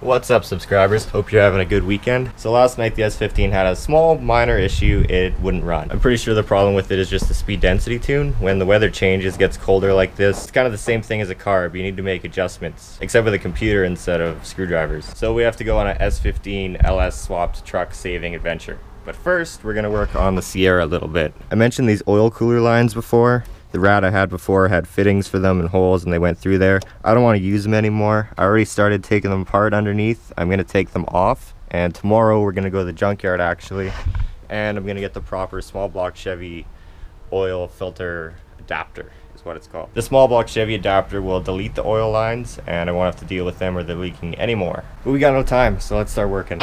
What's up, subscribers? Hope you're having a good weekend. So last night the S15 had a small minor issue. It wouldn't run. I'm pretty sure the problem with it is just the speed density tune. When the weather changes, gets colder like this, it's kind of the same thing as a car, but you need to make adjustments, except with a computer instead of screwdrivers. So we have to go on a S15 LS swapped truck saving adventure. But first, we're gonna work on the Sierra a little bit. I mentioned these oil cooler lines before. The rad I had before had fittings for them and holes, and they went through there. I don't want to use them anymore. I already started taking them apart underneath. I'm going to take them off, and tomorrow we're going to go to the junkyard actually, and I'm going to get the proper small block Chevy oil filter adapter is what it's called. The small block Chevy adapter will delete the oil lines, and I won't have to deal with them or they're leaking anymore. But we got no time, so let's start working.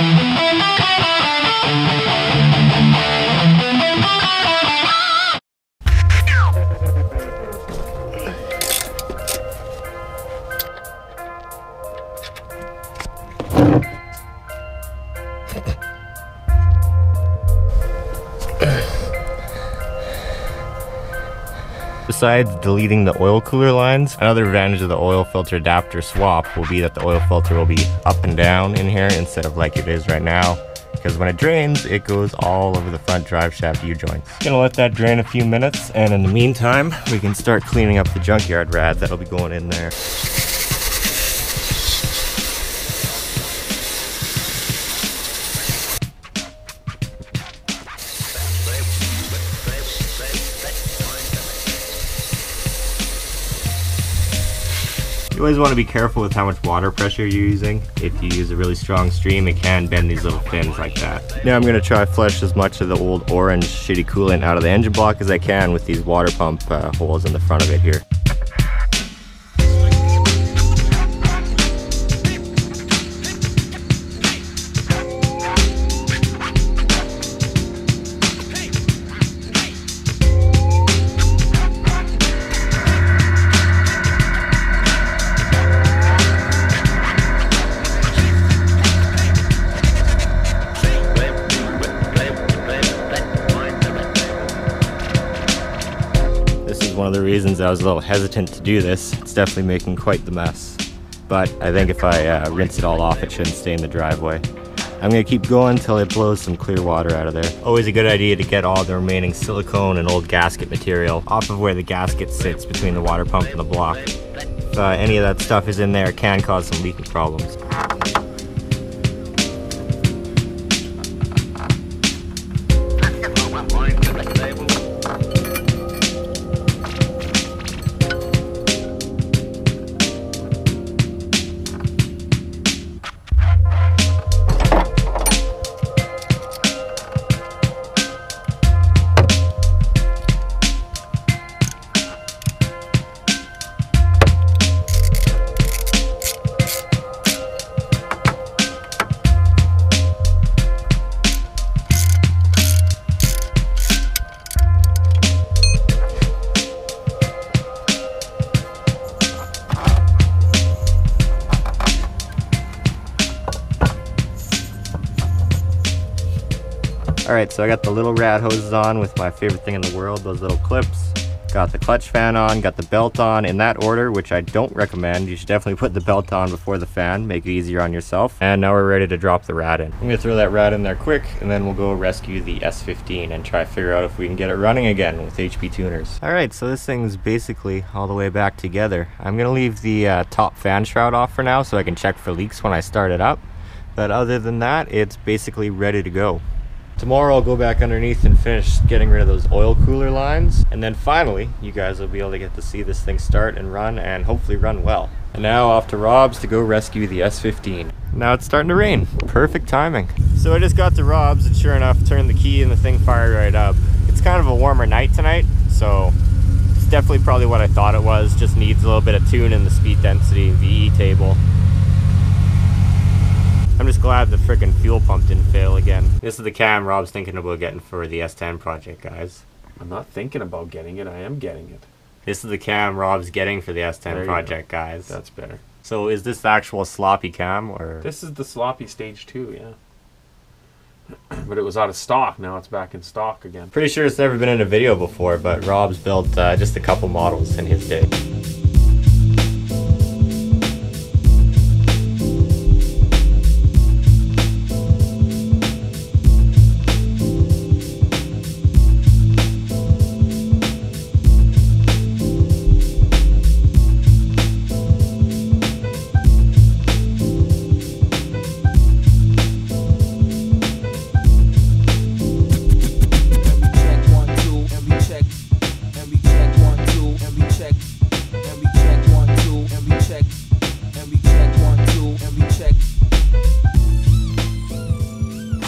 Besides deleting the oil cooler lines, another advantage of the oil filter adapter swap will be that the oil filter will be up and down in here instead of like it is right now. Because when it drains, it goes all over the front drive shaft U-joints. Gonna let that drain a few minutes, and in the meantime, we can start cleaning up the junkyard rad that'll be going in there. You always want to be careful with how much water pressure you're using. If you use a really strong stream, it can bend these little fins like that. Now I'm going to try to flush as much of the old orange shitty coolant out of the engine block as I can with these water pump holes in the front of it here. One of the reasons I was a little hesitant to do this. It's definitely making quite the mess. But I think if I rinse it all off, it shouldn't stay in the driveway. I'm going to keep going until it blows some clear water out of there. Always a good idea to get all the remaining silicone and old gasket material off of where the gasket sits between the water pump and the block. If any of that stuff is in there, it can cause some leaking problems. Alright, so I got the little rad hoses on with my favorite thing in the world, those little clips. Got the clutch fan on, got the belt on in that order, which I don't recommend. You should definitely put the belt on before the fan, make it easier on yourself. And now we're ready to drop the rad in. I'm gonna throw that rad in there quick, and then we'll go rescue the S15 and try to figure out if we can get it running again with HP tuners. Alright, so this thing's basically all the way back together. I'm gonna leave the top fan shroud off for now so I can check for leaks when I start it up. But other than that, it's basically ready to go. Tomorrow I'll go back underneath and finish getting rid of those oil cooler lines, and then finally you guys will be able to get to see this thing start and run, and hopefully run well. And now off to Rob's to go rescue the S15. Now it's starting to rain. Perfect timing. So I just got to Rob's and sure enough turned the key and the thing fired right up. It's kind of a warmer night tonight, so it's definitely probably what I thought it was. Just needs a little bit of tune in the speed density VE table. I'm just glad the frickin' fuel pump didn't fail again. This is the cam Rob's thinking about getting for the S10 project, guys. I'm not thinking about getting it, I am getting it. This is the cam Rob's getting for the S10 project, guys. That's better. So is this the actual sloppy cam, or? This is the sloppy stage 2, yeah. But it was out of stock, now it's back in stock again. Pretty sure it's never been in a video before, but Rob's built just a couple models in his day.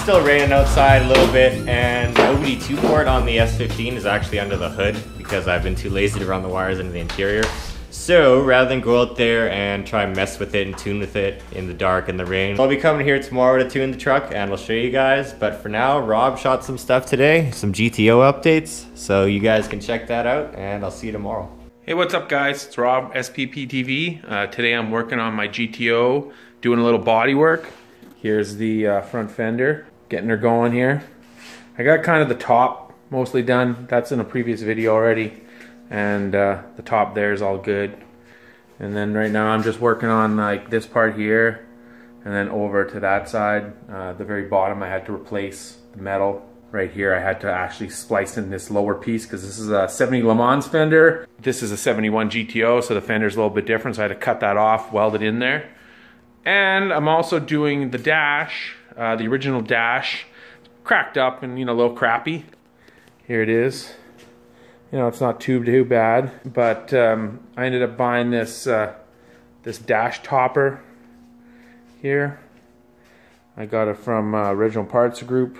still raining outside a little bit, and the OBD2 port on the S15 is actually under the hood because I've been too lazy to run the wires into the interior. So rather than go out there and try and mess with it and tune with it in the dark and the rain, I'll be coming here tomorrow to tune the truck and I'll show you guys. But for now, Rob shot some stuff today, some GTO updates, so you guys can check that out and I'll see you tomorrow. Hey, what's up guys? It's Rob, SPPTV. Today I'm working on my GTO, doing a little body work. Here's the front fender, getting her going here. I got kind of the top mostly done. That's in a previous video already. And the top there is all good. And then right now I'm just working on like this part here. And then over to that side, the very bottom I had to replace the metal. Right here I had to actually splice in this lower piece because this is a 70 LeMans fender. This is a 71 GTO, so the fender's a little bit different. So I had to cut that off, weld it in there. And I'm also doing the dash, the original dash, cracked up and, you know, a little crappy. Here it is. You know, it's not too bad, but I ended up buying this this dash topper here. I got it from Original Parts Group,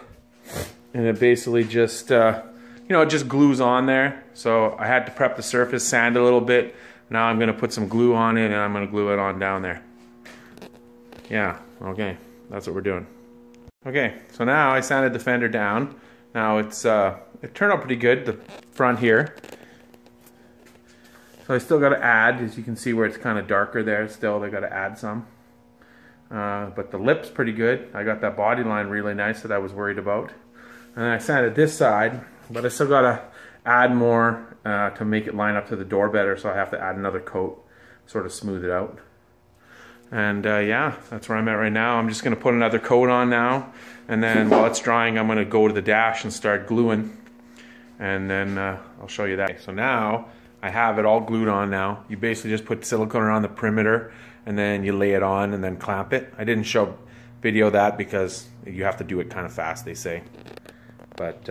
and it basically just, you know, it just glues on there. So I had to prep the surface, sand it a little bit. Now I'm gonna put some glue on it, and I'm gonna glue it on down there. Yeah, okay, that's what we're doing. Okay, so now I sanded the fender down. Now it's it turned out pretty good, the front here. So I still got to add, as you can see where it's kind of darker there. Still, I got to add some. But the lip's pretty good. I got that body line really nice that I was worried about. And then I sanded this side, but I still got to add more to make it line up to the door better. So I have to add another coat, sort of smooth it out. And yeah, that's where I'm at right now. I'm just going to put another coat on now, and then while it's drying I'm going to go to the dash and start gluing, and then I'll show you that. So now I have it all glued on now. You basically just put silicone around the perimeter and then you lay it on and then clamp it. I didn't video that because you have to do it kind of fast, they say, but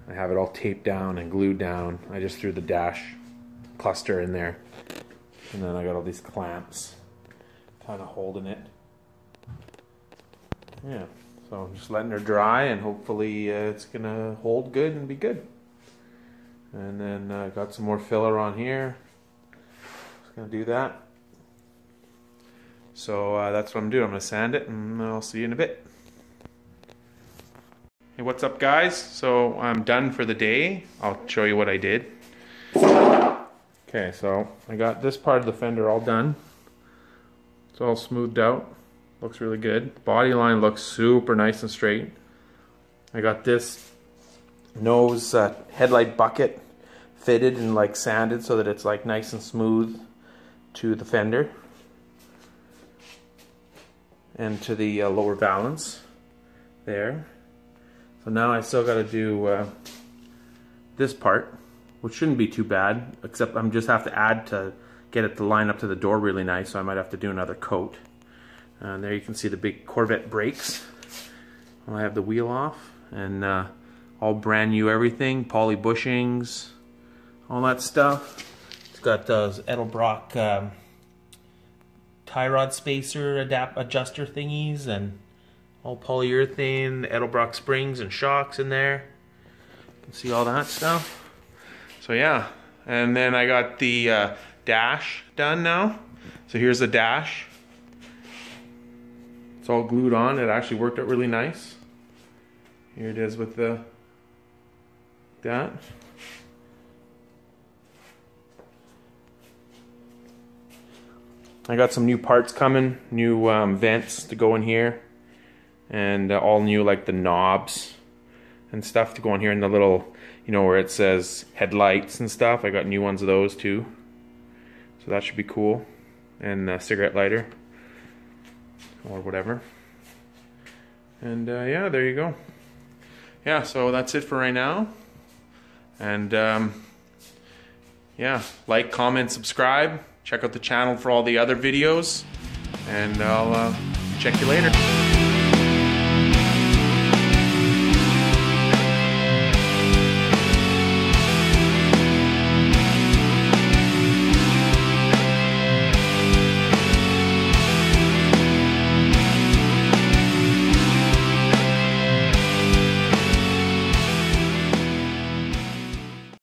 I have it all taped down and glued down. I just threw the dash cluster in there. And then I got all these clamps kind of holding it. Yeah, so I'm just letting her dry and hopefully it's gonna hold good and be good. And then I got some more filler on here. Just gonna do that. So that's what I'm doing. I'm gonna sand it and I'll see you in a bit. Hey, what's up guys? So I'm done for the day. I'll show you what I did. Okay, so I got this part of the fender all done. It's all smoothed out. Looks really good. Body line looks super nice and straight. I got this nose headlight bucket fitted and like sanded so that it's like nice and smooth to the fender and to the lower valance there. So now I still got to do this part, which shouldn't be too bad, except I'm just have to add to get it to line up to the door really nice, so I might have to do another coat. And there you can see the big Corvette brakes. I have the wheel off, and all brand new everything, poly bushings, all that stuff. It's got those Edelbrock tie rod spacer adjuster thingies, and all polyurethane, Edelbrock springs and shocks in there. You can see all that stuff. So yeah, and then I got the dash done now. So here's the dash. It's all glued on. It actually worked out really nice. Here it is with that. I got some new parts coming, new vents to go in here, and all new like the knobs and stuff to go in here, and the little, you know, where it says headlights and stuff. I got new ones of those too. So that should be cool. And a cigarette lighter. Or whatever. And yeah, there you go. Yeah, so that's it for right now. And yeah, like, comment, subscribe. Check out the channel for all the other videos. And I'll check you later.